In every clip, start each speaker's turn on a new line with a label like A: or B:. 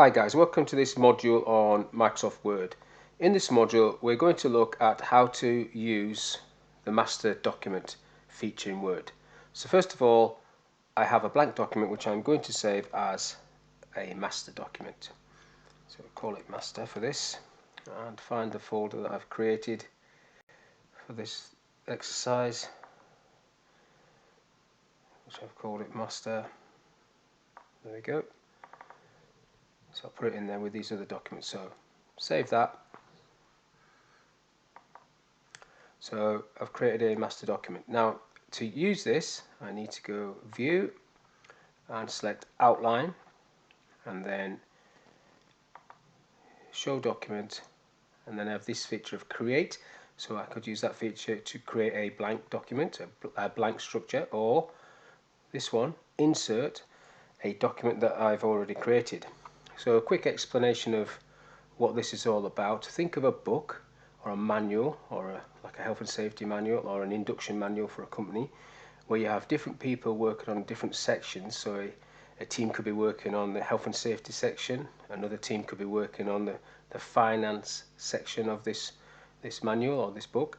A: Hi guys, welcome to this module on Microsoft Word. In this module we're going to look at how to use the master document feature in Word. So first of all, I have a blank document which I'm going to save as a master document. So I'll call it master for this and find the folder that I've created for this exercise, which I've called it master. There we go. So I'll put it in there with these other documents. So save that. So I've created a master document. Now to use this I need to go View and select Outline and then Show Document, and then I have this feature of Create. So I could use that feature to create a blank document, a blank structure, or this one, Insert a document that I've already created. So a quick explanation of what this is all about. Think of a book or a manual, or like a health and safety manual or an induction manual for a company, where you have different people working on different sections. So a team could be working on the health and safety section, another team could be working on the finance section of this manual or this book.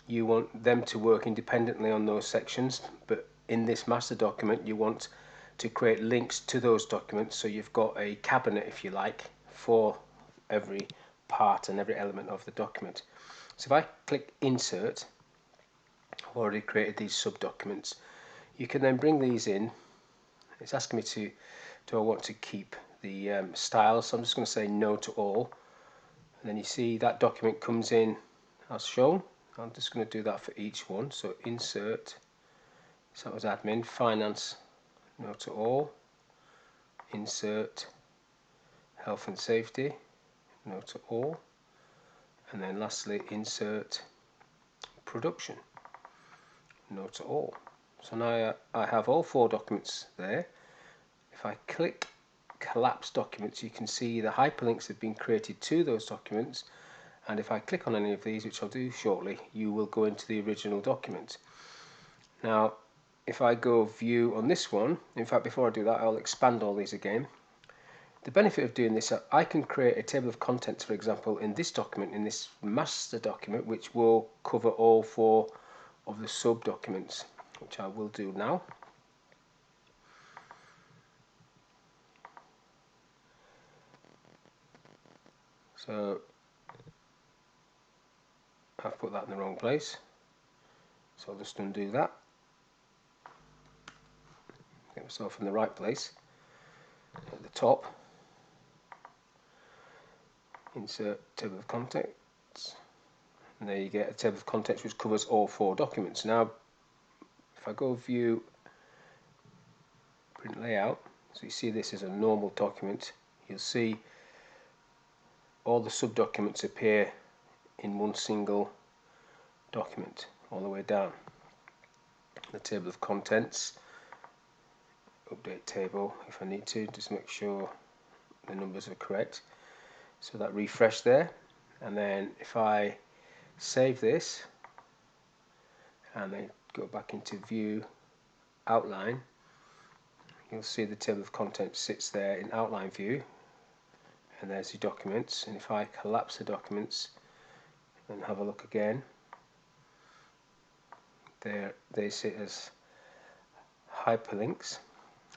A: You want them to work independently on those sections, but in this master document you want to create links to those documents, so you've got a cabinet, if you like, for every part and every element of the document. So if I click Insert, I've already created these sub-documents. You can then bring these in. It's asking me do I want to keep the style, so I'm just going to say no to all. And then you see that document comes in as shown. I'm just going to do that for each one. So Insert, so that was admin, finance, no to all, Insert, health and safety, no to all, and then lastly Insert, production, no to all. So now I have all four documents there. If I click collapse documents, you can see the hyperlinks have been created to those documents, and if I click on any of these, which I'll do shortly, you will go into the original document. Now if I go View on this one, in fact before I do that I'll expand all these again. The benefit of doing this, I can create a table of contents, for example, in this document, in this master document, which will cover all four of the sub documents, which I will do now. So I've put that in the wrong place, so I'll just undo that, get myself in the right place. At the top, Insert table of contents, and there you get a table of contents which covers all four documents. Now if I go View, Print Layout, so you see this is a normal document, you'll see all the sub-documents appear in one single document all the way down. The table of contents, update table if I need to, just make sure the numbers are correct. So that refresh there, and then if I save this and then go back into View, Outline, you'll see the table of contents sits there in outline view, and there's the documents. And if I collapse the documents and have a look again, there they sit as hyperlinks.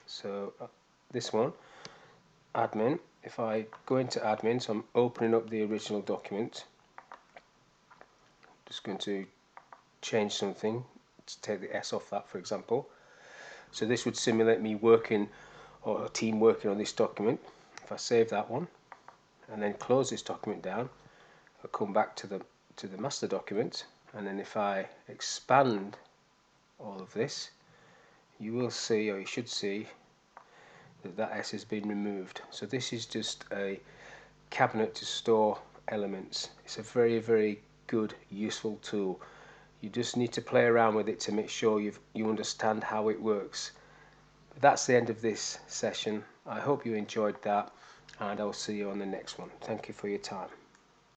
A: So this one, admin, if I go into admin, so I'm opening up the original document, just going to change something to take the S off that, for example. So this would simulate me working, or a team working on this document. If I save that one and then close this document down, I'll come back to the master document, and then if I expand all of this, you will see, or you should see, that S has been removed. So this is just a cabinet to store elements. It's a very, very good, useful tool. You just need to play around with it to make sure you understand how it works. But that's the end of this session. I hope you enjoyed that, and I'll see you on the next one. Thank you for your time.